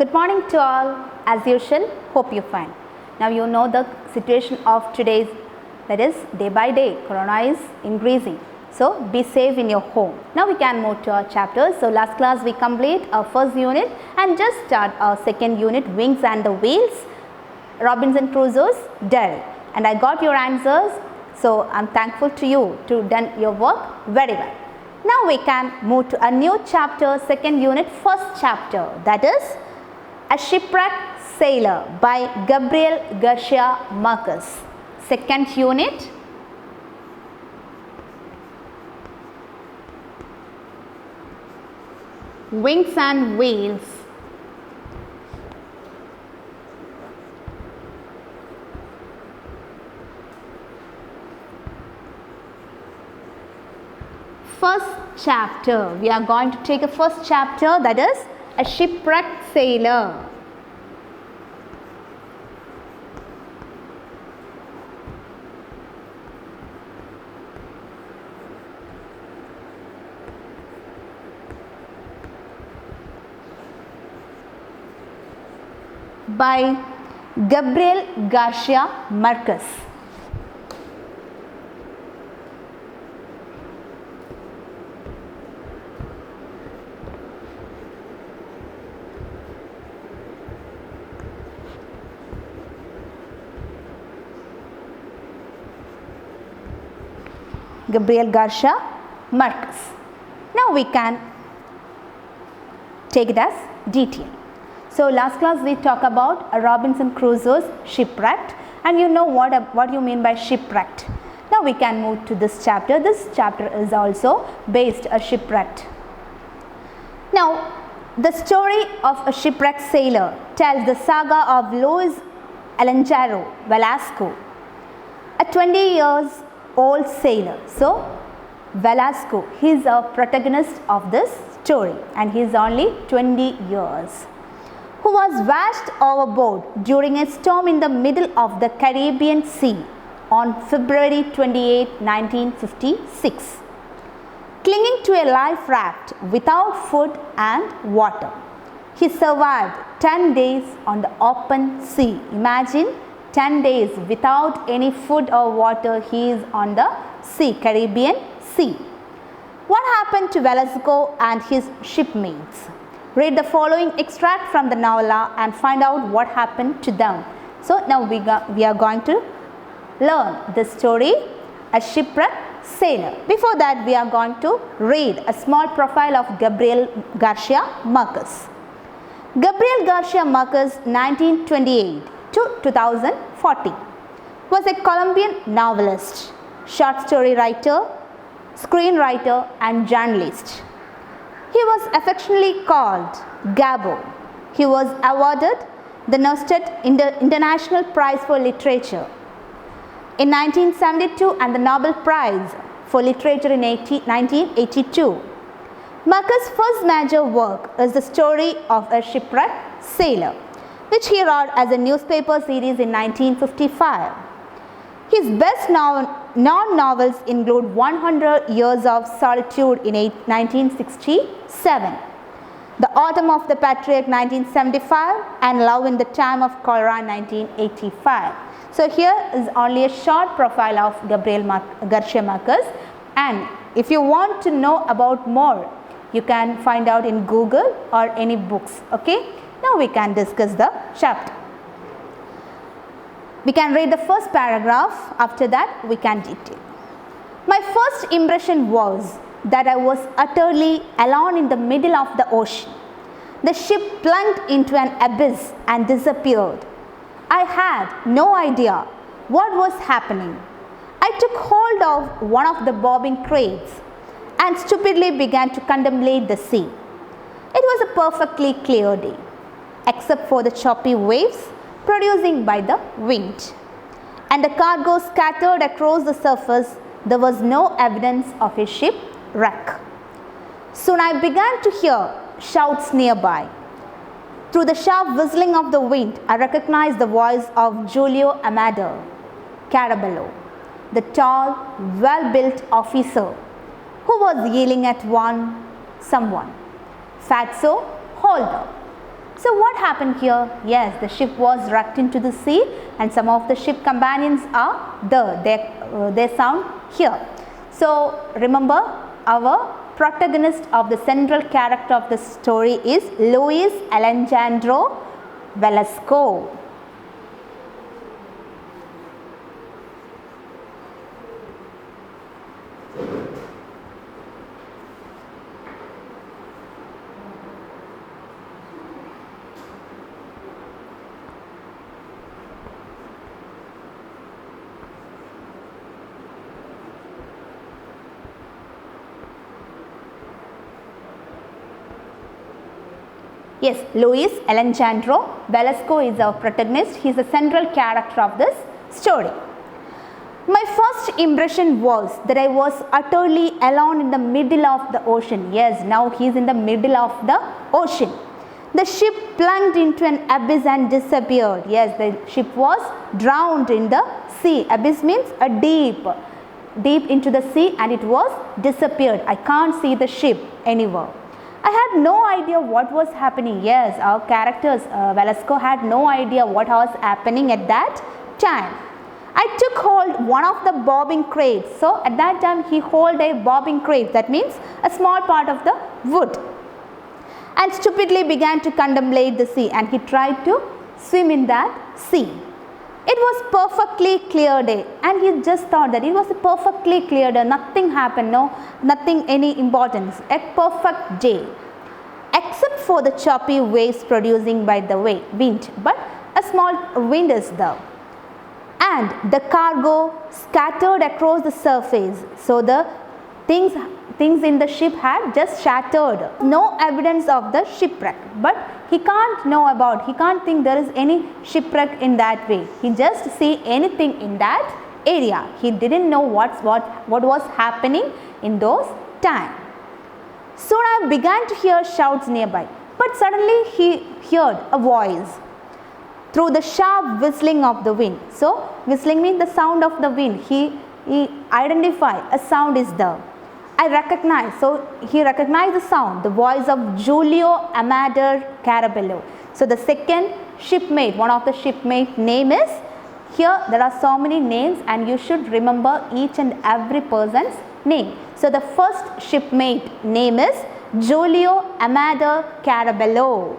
Good morning to all. As usual, hope you're fine. Now you know the situation of today's, that is day by day, corona is increasing. So be safe in your home. Now we can move to our chapters. So last class we complete our first unit and just start our second unit, Wings and the Wheels, Robinson Crusoe's Diary. And I got your answers. So I'm thankful to you to done your work very well. Now we can move to a new chapter, second unit, first chapter, that is A Shipwrecked Sailor by Gabriel Garcia Marquez. Second unit, Wings and Wheels. First chapter, we are going to take a first chapter, that is A Shipwrecked Sailor. By Gabriel Garcia Marquez. Gabriel Garcia Marquez. Now we can take it as detail. So last class we talked about Robinson Crusoe's Shipwrecked, and you know what you mean by shipwrecked. Now we can move to this chapter. This chapter is also based on shipwrecked. Now the story of a shipwrecked sailor tells the saga of Luis Alejandro Velasco, a 20-year-old sailor. So Velasco, he is a protagonist of this story and he is only 20 years. Who was washed overboard during a storm in the middle of the Caribbean Sea on February 28, 1956, clinging to a life raft without food and water. He survived 10 days on the open sea. Imagine 10 days without any food or water, he is on the sea, Caribbean Sea. What happened to Velasco and his shipmates? Read the following extract from the novella and find out what happened to them. So now we are going to learn the story, A Shipwrecked Sailor. Before that, we are going to read a small profile of Gabriel Garcia Marquez. Gabriel Garcia Marquez, 1928 to 2014, was a Colombian novelist, short story writer, screenwriter and journalist. He was affectionately called Gabo. He was awarded the Neustadt International Prize for Literature in 1972 and the Nobel Prize for Literature in 1982. Marquez's first major work is the story of A Shipwrecked Sailor, which he wrote as a newspaper series in 1955. His best non-novels include 100 Years of Solitude in 1967, The Autumn of the Patriot 1975 and Love in the Time of Cholera 1985. So here is only a short profile of Gabriel Garcia Marquez, and if you want to know about more, you can find out in Google or any books. Okay, now we can discuss the chapter. We can read the first paragraph, after that we can detail. My first impression was that I was utterly alone in the middle of the ocean. The ship plunged into an abyss and disappeared. I had no idea what was happening. I took hold of one of the bobbing crates and stupidly began to contemplate the sea. It was a perfectly clear day, except for the choppy waves producing by the wind, and the cargo scattered across the surface. There was no evidence of a shipwreck. Soon I began to hear shouts nearby. Through the sharp whistling of the wind, I recognized the voice of Julio Amador Caraballo, the tall, well-built officer who was yelling at someone, "Fatso, hold up." So what happened here? Yes, the ship was wrecked into the sea and some of the ship companions are there. They sound here. So remember, our protagonist of the central character of the story is Luis Alejandro Velasco. Yes, Luis Alejandro Velasco is our protagonist. He is the central character of this story. My first impression was that I was utterly alone in the middle of the ocean. Yes, now he is in the middle of the ocean. The ship plunged into an abyss and disappeared. Yes, the ship was drowned in the sea. Abyss means a deep into the sea, and it was disappeared. I can't see the ship anywhere. I had no idea what was happening. Yes, our characters, Velasco had no idea what was happening at that time. I took hold one of the bobbing crates. So at that time he held a bobbing crate, that means a small part of the wood, and stupidly began to contemplate the sea, and he tried to swim in that sea. It was perfectly clear day, and he just thought that it was a perfectly clear day, nothing happened, nothing any importance, a perfect day, except for the choppy waves producing by the wind, but a small wind is there, and the cargo scattered across the surface. So the things in the ship had just shattered. No evidence of the shipwreck, but he can't think there is any shipwreck in that way. He just see anything in that area. He didn't know what was happening in those times. Soon I began to hear shouts nearby, but suddenly he heard a voice through the sharp whistling of the wind. So whistling means the sound of the wind. He identified a sound is there. He recognized the sound, the voice of Julio Amador Carabello. So the second shipmate, one of the shipmate name is, here there are so many names and you should remember each and every person's name. So the first shipmate name is Julio Amador Carabello.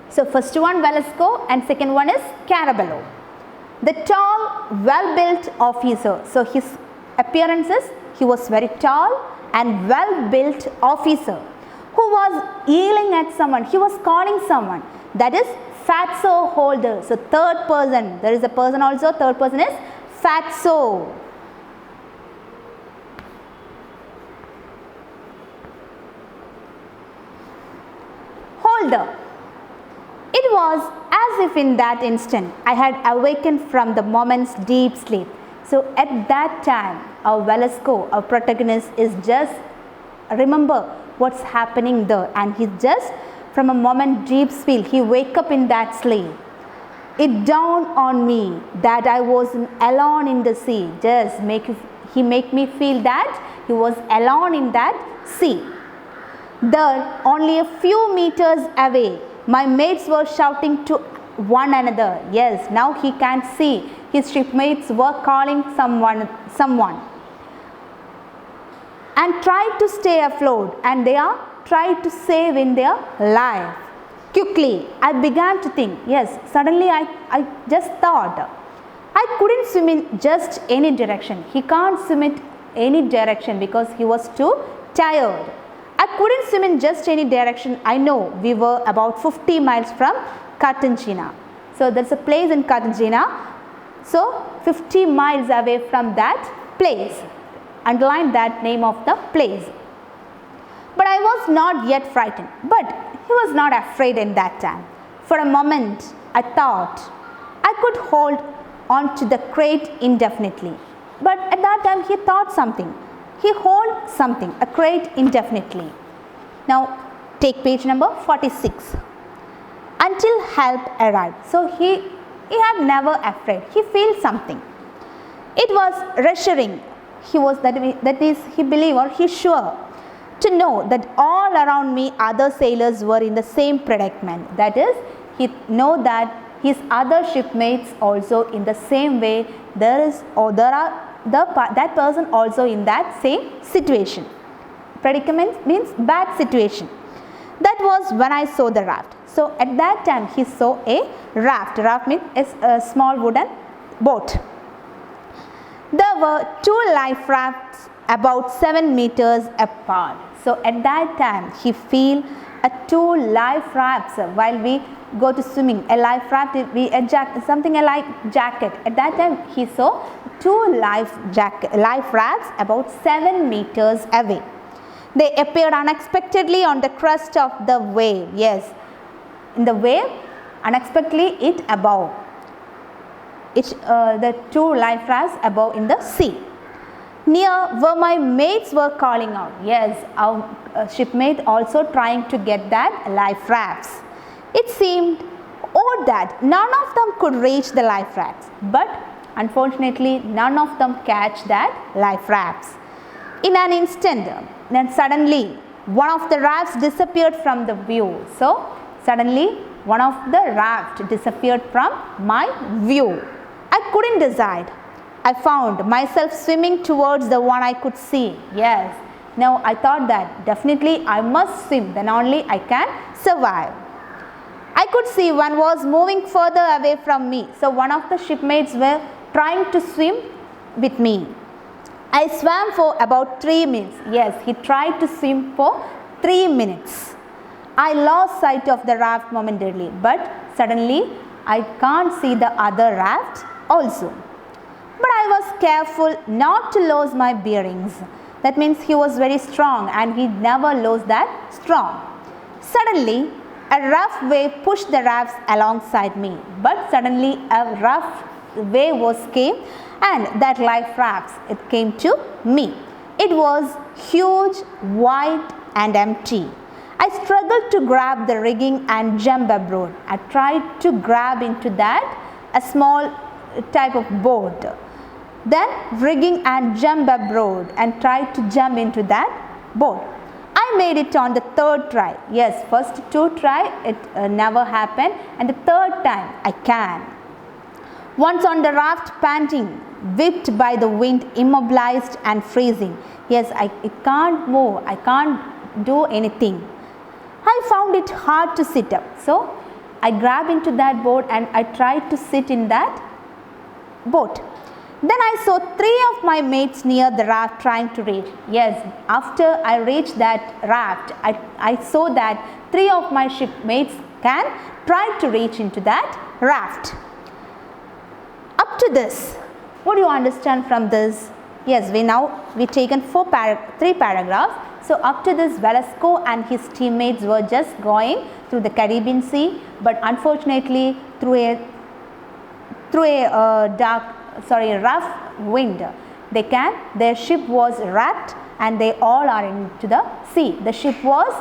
So first one Velasco and second one is Carabello. The tall, well-built officer. So his appearance is, he was very tall and well-built officer who was yelling at someone. He was calling someone. That is Fatso holder. So third person. There is a person also. Third person is Fatso. Holder. It was as if in that instant I had awakened from the moment's deep sleep. So at that time, our Velasco, our protagonist, is just remember what's happening there, and he just from a moment deep sleep, he wake up in that sleep. It dawned on me that I was alone in the sea. He make me feel that he was alone in that sea. There, only a few meters away, my mates were shouting to one another. Yes, now he can see his shipmates were calling someone and tried to stay afloat, and they are tried to save in their life. Quickly, I began to think. Yes, suddenly I just thought I couldn't swim in just any direction. He can't swim in any direction because he was too tired. I couldn't swim in just any direction. I know we were about 50 miles from Cartagena. So there's a place in Cartagena. So 50 miles away from that place. Underline that name of the place. But I was not yet frightened. But he was not afraid in that time. For a moment, I thought I could hold on to the crate indefinitely. But at that time, he thought something. He hold something, a crate indefinitely. Now, Take page number 46. Until help arrived. So he had never afraid. He feels something. It was reassuring. He was that is he believed or he sure to know that all around me other sailors were in the same predicament. That is, he know that his other shipmates also in the same way that person also in that same situation. Predicament means bad situation. That was when I saw the raft. So at that time he saw a raft. Raft means a small wooden boat. There were 2 life rafts about 7 meters apart. So at that time he feel 2 life rafts while we go to swimming. A life raft we something like jacket. At that time he saw 2 life rafts about 7 meters away. They appeared unexpectedly on the crest of the wave. Yes, in the wave, unexpectedly it above. The 2 life rafts above in the sea. Near where my mates were calling out. Yes, our shipmate also trying to get that life rafts. It seemed odd that none of them could reach the life rafts, but unfortunately none of them catch that life rafts. In an instant, then suddenly one of the rafts disappeared from the view. So suddenly one of the rafts disappeared from my view. I couldn't decide. I found myself swimming towards the one I could see. Yes, now I thought that definitely I must swim, then only I can survive. I could see one was moving further away from me. So one of the shipmates were trying to swim with me. I swam for about 3 minutes. Yes, he tried to swim for 3 minutes. I lost sight of the raft momentarily, but suddenly I can't see the other raft also. But I was careful not to lose my bearings. That means he was very strong and he never lost that strong. Suddenly, a rough wave pushed the rafts alongside me. But suddenly a rough wave came and that life rafts, it came to me. It was huge, white and empty. I struggled to grab the rigging and jump aboard. I tried to grab into that, a small type of boat. Then rigging and jump aboard and tried to jump into that boat. I made it on the 3rd try. Yes, first 2 try it never happened, and the 3rd time I can. Once on the raft, panting, whipped by the wind, immobilized and freezing. Yes, I can't move, I can't do anything. I found it hard to sit up. So I grabbed into that boat and I tried to sit in that boat. Then I saw 3 of my mates near the raft trying to reach. Yes, after I reached that raft, I saw that 3 of my shipmates can try to reach into that raft. Up to this, what do you understand from this? Yes, we taken 3 paragraphs. So up to this, Velasco and his teammates were just going through the Caribbean Sea, but unfortunately through a rough wind, their ship was wrecked and they all are into the sea. The ship was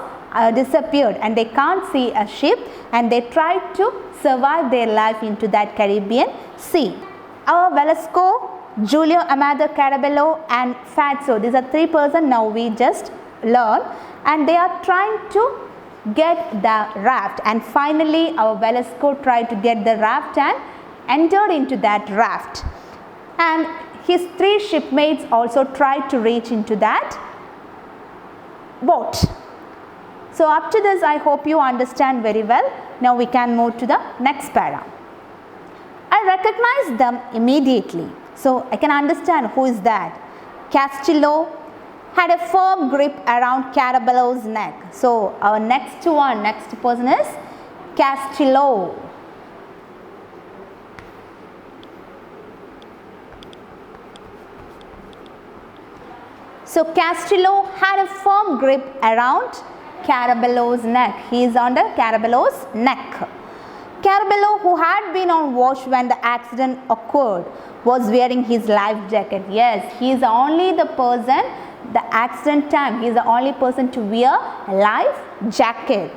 disappeared and they can't see a ship, and they tried to survive their life into that Caribbean Sea. Our Velasco, Julio Amado Carabello and Fatso, these are 3 persons now we just learned, and they are trying to get the raft, and finally our Velasco tried to get the raft and entered into that raft, and his 3 shipmates also tried to reach into that boat. So up to this, I hope you understand very well. Now we can move to the next para. I recognized them immediately. So I can understand who is that. Castillo had a firm grip around Carabello's neck. So our next person is Castillo. So Castillo had a firm grip around Carabello's neck. He is under Carabello's neck. Carabello, who had been on watch when the accident occurred, was wearing his life jacket. Yes, he is only the person the accident time, he is the only person to wear a life jacket.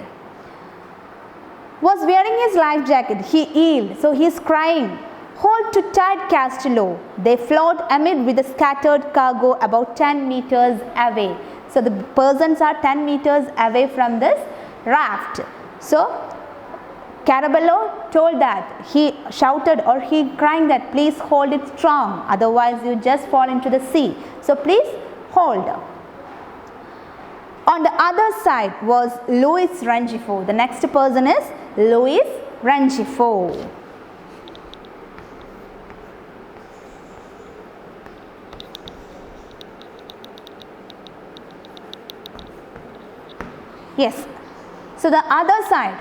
Was wearing his life jacket, he yielded, so he is crying, "Hold to tight, Castello." They float amid with the scattered cargo about 10 meters away. So the persons are 10 meters away from this raft. So Carabello told that, he shouted or he crying that, "Please hold it strong, otherwise you just fall into the sea. So please hold." On the other side was Louis Rengifo. The next person is Louis Rengifo. Yes. So the other side,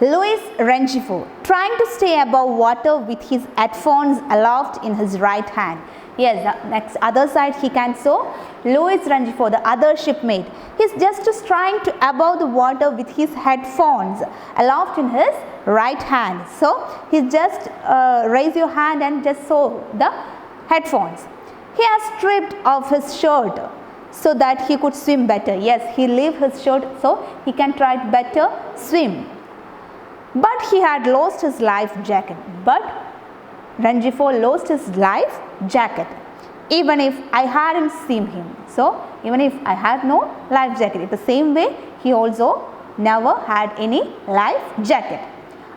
Louis Rengifo, trying to stay above water with his headphones aloft in his right hand. Yes, the next other side he can show Louis Rengifo, the other shipmate. He's just trying to above the water with his headphones aloft in his right hand. So he just raise your hand and just show the headphones. He has stripped off his shirt so that he could swim better. Yes, he leave his shirt so he can try to better swim. But he had lost his life jacket. But Rengifo lost his life jacket. Even if I hadn't seen him. So even if I had no life jacket, in the same way he also never had any life jacket.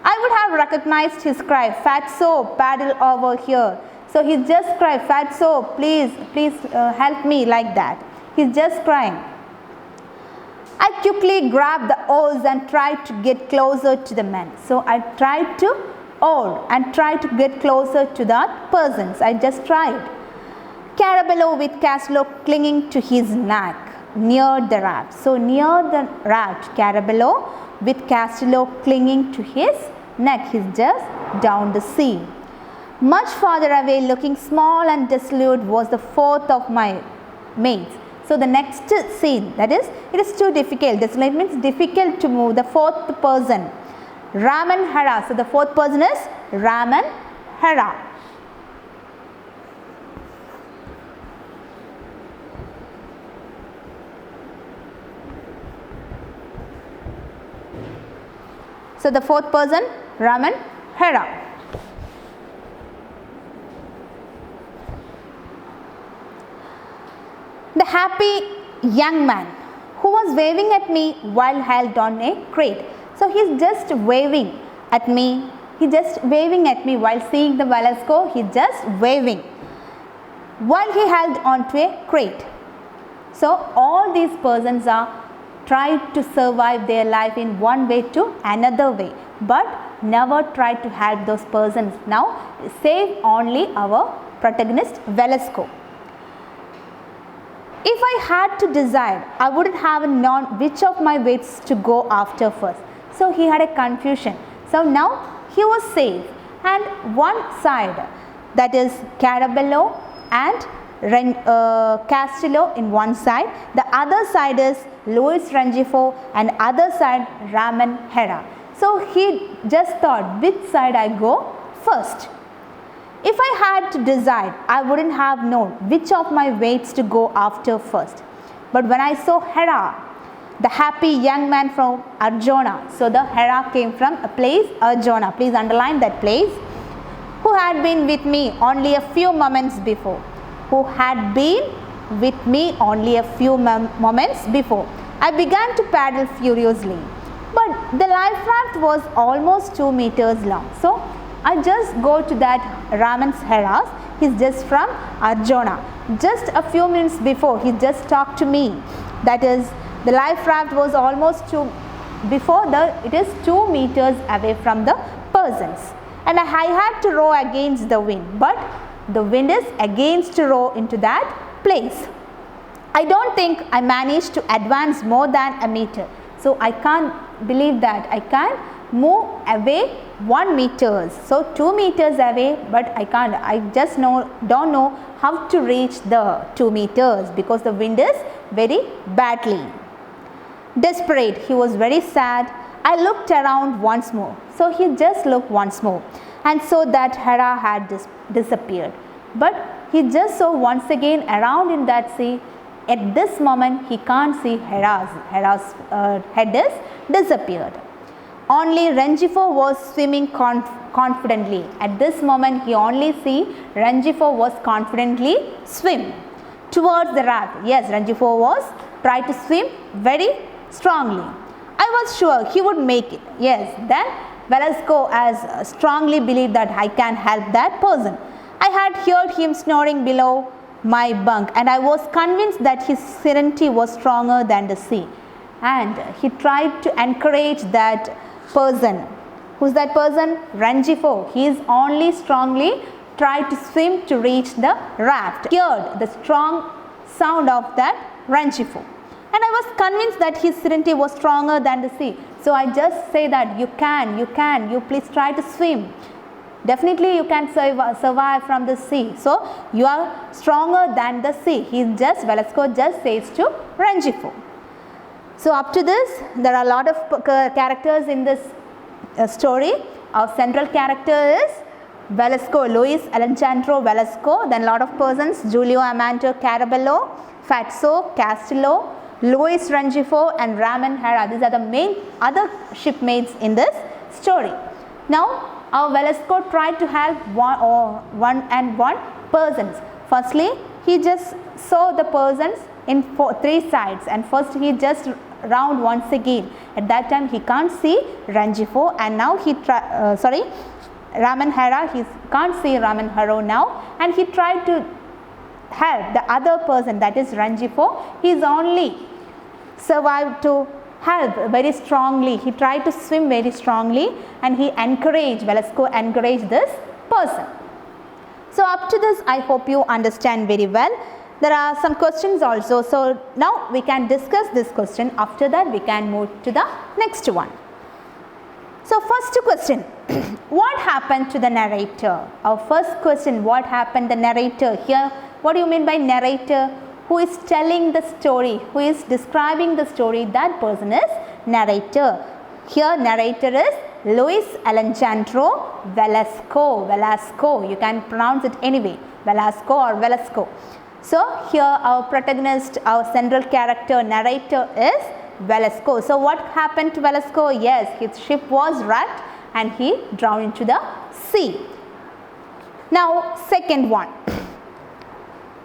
I would have recognized his cry, "Fatso, paddle over here." So he just cried, "Fatso, please help me," like that. He's just crying. I quickly grabbed the oars and tried to get closer to the men. So I tried to oar and tried to get closer to that persons. I just tried. Carabello with Castello clinging to his neck near the raft. So near the raft, Carabello with Castello clinging to his neck. He's just down the sea. Much farther away, looking small and desolate, was the fourth of my mates. So the next scene, that is, it is too difficult. Desolate means difficult to move. The fourth person, Raman Hera. So the fourth person is Raman Hera. So the fourth person, Raman Hera. The happy young man who was waving at me while held on a crate. So he's just waving at me. He's just waving at me while seeing the Velasco. He's just waving while he held on to a crate. So all these persons are tried to survive their life in one way to another way, but never tried to help those persons. Now save only our protagonist Velasco. If I had to decide, I wouldn't have known which of my weights to go after first. So he had a confusion. So now he was safe, and one side, that is Carabello and Castello in one side, the other side is Louis Rengifo, and other side Raman Hera. So he just thought, which side I go first. If I had to decide, I wouldn't have known which of my weights to go after first. But when I saw Hera, the happy young man from Arjona, so the Hera came from a place, Arjona, please underline that place, who had been with me only a few moments before. Who had been with me only a few moments before. I began to paddle furiously, but the life raft was almost 2 meters long. So I just go to that Raman Hera's. He's just from Arjona. Just a few minutes before, he just talked to me. That is, the life raft was almost it is 2 meters away from the persons. And I had to row against the wind, but the wind is against to row into that place. I don't think I managed to advance more than a meter. So I can't believe that I can move away 1 meter. So 2 meters away, but I can't. I just don't know how to reach the 2 meters because the wind is very badly. Desperate, he was very sad. I looked around once more. So he just looked once more and saw that Hera had disappeared. But he just saw once again around in that sea, At this moment he can't see Hera's head is disappeared. Only Rengifo was swimming confidently. At this moment he only see Rengifo was confidently swim towards the raft. Yes, Rengifo was trying to swim very strongly. I was sure he would make it. Yes, then Velasco has strongly believed that I can help that person. I had heard him snoring below my bunk and I was convinced that his serenity was stronger than the sea. And he tried to encourage that person. Who's that person? Rengifo. He is only strongly tried to swim to reach the raft. He heard the strong sound of that Rengifo. And I was convinced that his serenity was stronger than the sea. So I just say that you please try to swim. Definitely you can survive from the sea. So you are stronger than the sea. Velasco just says to Rengifo. So up to this, there are a lot of characters in this story. Our central character is Velasco, Luis Alejandro Velasco. Then a lot of persons, Julio Armando Carabello, Fatso Castillo, Luis Rengifo and Ramon Hera. These are the main other shipmates in this story. Now our Velasco tried to help one persons. Firstly, he just saw the persons in three sides, and first he just round once again. At that time he can't see Rengifo, and now he Ramon Hera, he can't see Ramon Hera now, and he tried to help the other person, that is Rengifo. He is only survived to help very strongly. He tried to swim very strongly and he encouraged, Velasco encouraged this person. So up to this I hope you understand very well. There are some questions also. So now we can discuss this question. After that we can move to the next one. So first question, what happened to the narrator? Our first question, what happened to the narrator? Here, what do you mean by narrator? Who is telling the story, who is describing the story, that person is narrator. Here narrator is Luis Alejandro Velasco. You can pronounce it anyway, Velasco or Velasco. So here our protagonist, our central character, narrator is Velasco. So what happened to Velasco? Yes, his ship was wrecked and he drowned into the sea. Now second one.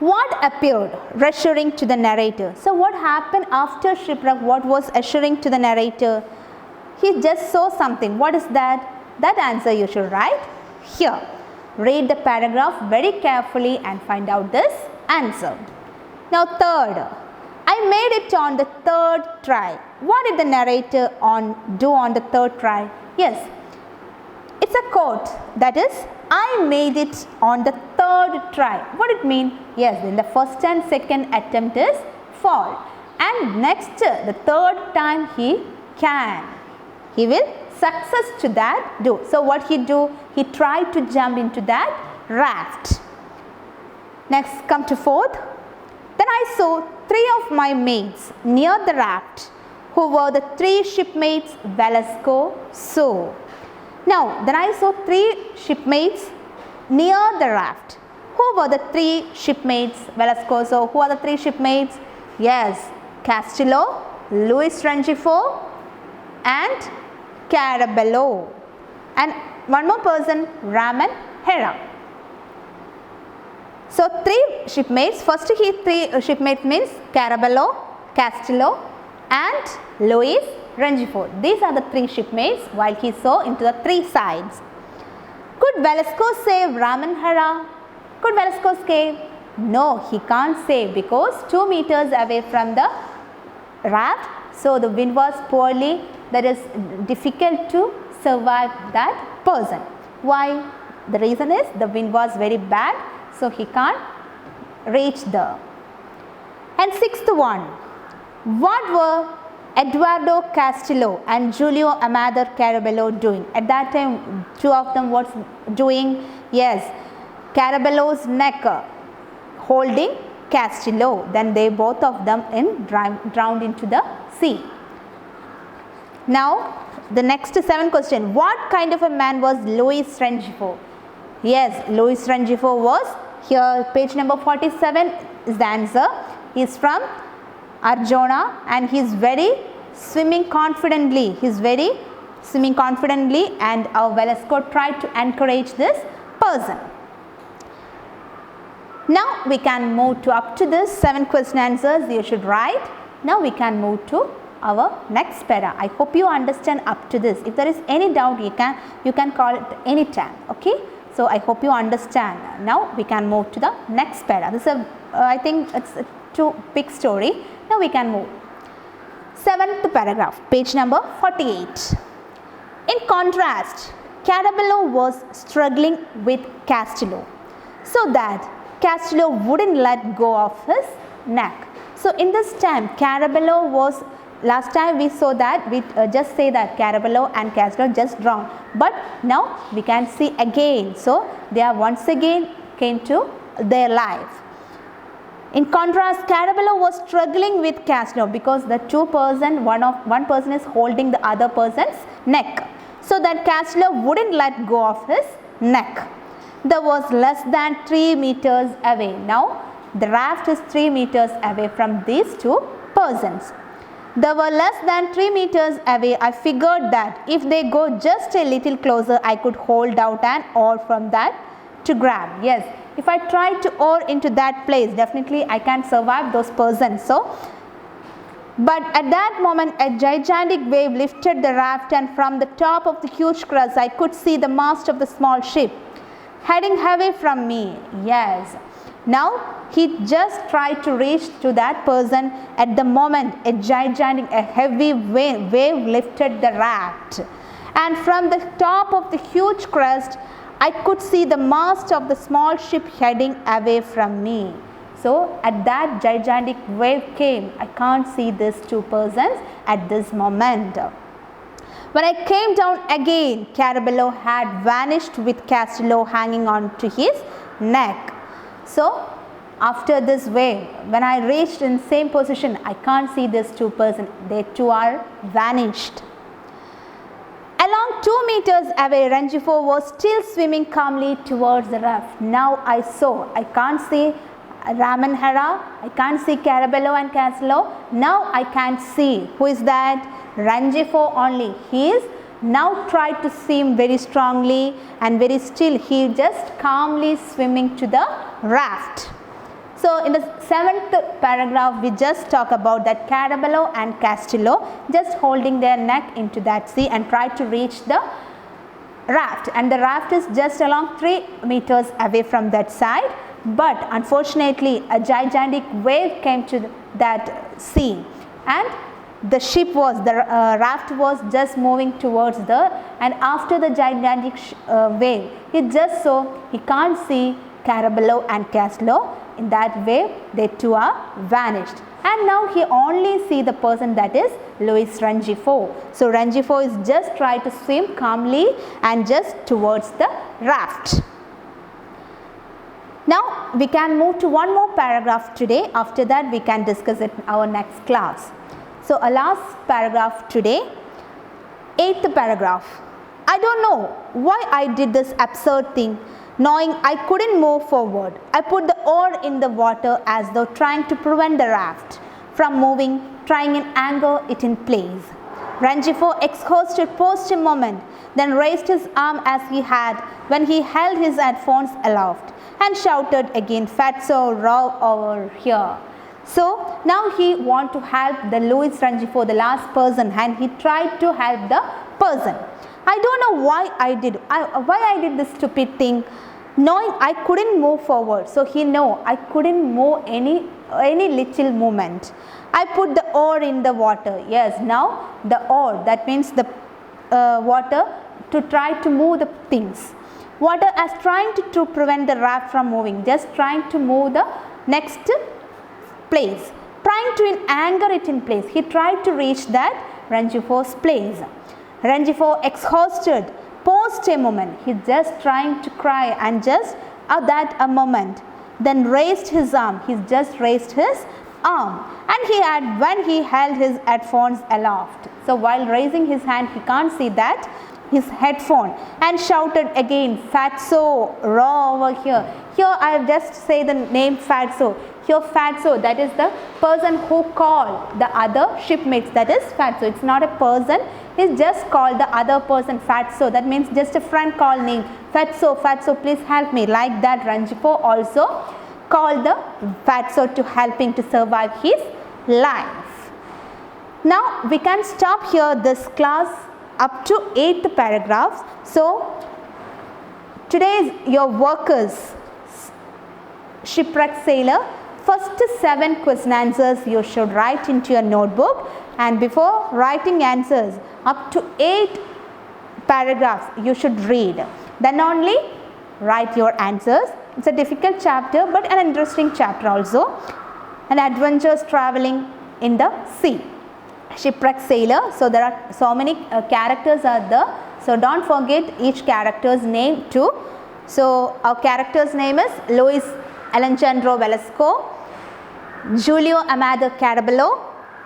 What appeared reassuring to the narrator? So what happened after shipwreck? What was assuring to the narrator? He just saw something. What is that? That answer you should write here. Read the paragraph very carefully and find out this answer. Now third, I made it on the third try. What did the narrator do on the third try? Yes, it's a quote, that is, I made it on the third try. What it mean? Yes, in the first and second attempt is fall, and next the third time he will success to that do. So what he do? He tried to jump into that raft. Next come to fourth. Then I saw three of my mates near the raft, who were the three shipmates Velasco saw. Now, then I saw three shipmates near the raft. Who were the three shipmates Velasco saw? Who are the three shipmates? Yes, Castillo, Luis Rengifo and Carabello. And one more person, Ramon Hera. So three shipmates. First three shipmates means Carabello, Castillo and Luis Rengifo. These are the three shipmates while he saw into the three sides. Could Velasco save Ramon Hera? Could Velasco save? No, he can't save because 2 meters away from the raft. So the wind was poorly. That is difficult to survive that person. Why? The reason is the wind was very bad. So he can't reach there. And sixth one, what were Eduardo Castillo and Julio Amador Carabello doing? At that time, two of them was doing, yes, Carabello's neck holding Castillo. Then they both of them drowned into the sea. Now, the next 7 question. What kind of a man was Luis Rengifo? Yes, Luis Rengifo was, here page number 47 is the answer. He is from Arjuna and he is very swimming confidently. He is very swimming confidently and our Velasco tried to encourage this person. Now we can move to up to this 7 question answers you should write. Now we can move to our next para. I hope you understand up to this. If there is any doubt you can call it any time. Okay. So I hope you understand. Now we can move to the next para. This is I think it's a too big story. Now we can move. 7th paragraph, page number 48. In contrast, Caraballo was struggling with Castillo so that Castillo wouldn't let go of his neck. So in this time, Caraballo was, last time we saw that, we just say that Caraballo and Castillo just drowned. But now we can see again. So they are once again came to their life. In contrast, Caraballo was struggling with Castillo because the one person is holding the other person's neck, so that Castillo wouldn't let go of his neck. There was less than 3 meters away. Now the raft is 3 meters away from these two persons. They were less than 3 meters away. I figured that if they go just a little closer, I could hold out an oar from that to grab. Yes, if I try to oar into that place, definitely I can survive those persons. So, but at that moment, a gigantic wave lifted the raft, and from the top of the huge crest, I could see the mast of the small ship heading away from me. Yes. Now he just tried to reach to that person. At the moment, a heavy wave lifted the raft, and from the top of the huge crest, I could see the mast of the small ship heading away from me. So at that gigantic wave came, I can't see these two persons at this moment. When I came down again, Caraballo had vanished with Castillo hanging on to his neck. So after this wave, when I reached in same position, I can't see these two persons. They two are vanished. Along 2 meters away, Rengifo was still swimming calmly towards the raft. Now I saw, I can't see Ramanhara, I can't see Caraballo and Castillo. Now I can see, who is that? Rengifo only. He is now tried to swim very strongly and very still. He just calmly swimming to the raft. So in the 7th paragraph, we just talk about that Caraballo and Castillo just holding their neck into that sea and try to reach the raft, and the raft is just along 3 meters away from that side. But unfortunately, a gigantic wave came to that sea, and the raft was just moving towards and after the gigantic wave, he just saw, he can't see Caraballo and Castillo. In that wave, they two are vanished, and now he only see the person, that is Luis Rengifo. So Rengifo is just try to swim calmly and just towards the raft. Now we can move to one more paragraph today. After that, we can discuss it in our next class. So a last paragraph today, 8th paragraph. I don't know why I did this absurd thing. Knowing I couldn't move forward, I put the oar in the water as though trying to prevent the raft from moving, trying in anger it in place. Rengifo, exhausted, paused a moment, then raised his arm as he had when he held his headphones aloft, and shouted again, "Fatso, row over here." So now he want to help the Luis Rengifo, the last person, and he tried to help the person. I don't know why I did this stupid thing. Knowing I couldn't move forward, so he know I couldn't move any little movement. I put the oar in the water. Yes, now the oar, that means the water to try to move the things. Water as trying to prevent the raft from moving, just trying to move the next place, trying to in anger it in place. He tried to reach that Rengifo's place. Rengifo, exhausted, paused a moment. He just trying to cry, and just at that a moment, then raised his arm. He just raised his arm, and when he held his headphones aloft. So while raising his hand, he can't see that his headphone, and shouted again, "Fatso, row over here." Here I have just say the name Fatso. Here Fatso, that is the person who called the other shipmates, that is Fatso. It's not a person, he's just called the other person Fatso. That means just a friend call name. Fatso, Fatso, please help me. Like that, Ranjifo also called the Fatso to help him to survive his life. Now we can stop here this class up to 8th paragraphs. So today your work is shipwrecked sailor. First 7 question answers you should write into your notebook, and before writing answers up to 8 paragraphs you should read. Then only write your answers. It's a difficult chapter but an interesting chapter also. An adventurous traveling in the sea. Shipwrecked sailor. So there are so many characters are there. So don't forget each character's name too. So our character's name is Luis Alejandro Velasco, Julio Amado Caraballo,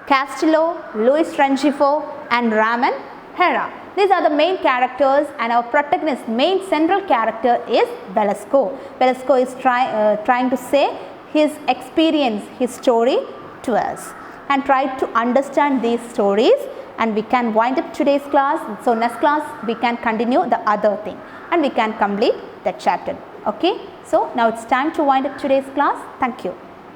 Castillo, Luis Rengifo and Ramon Hera. These are the main characters, and our protagonist, main central character is Velasco. Velasco is trying to say his experience, his story to us, and try to understand these stories, and we can wind up today's class. So next class we can continue the other thing and we can complete the chapter. Okay, so now it's time to wind up today's class. Thank you.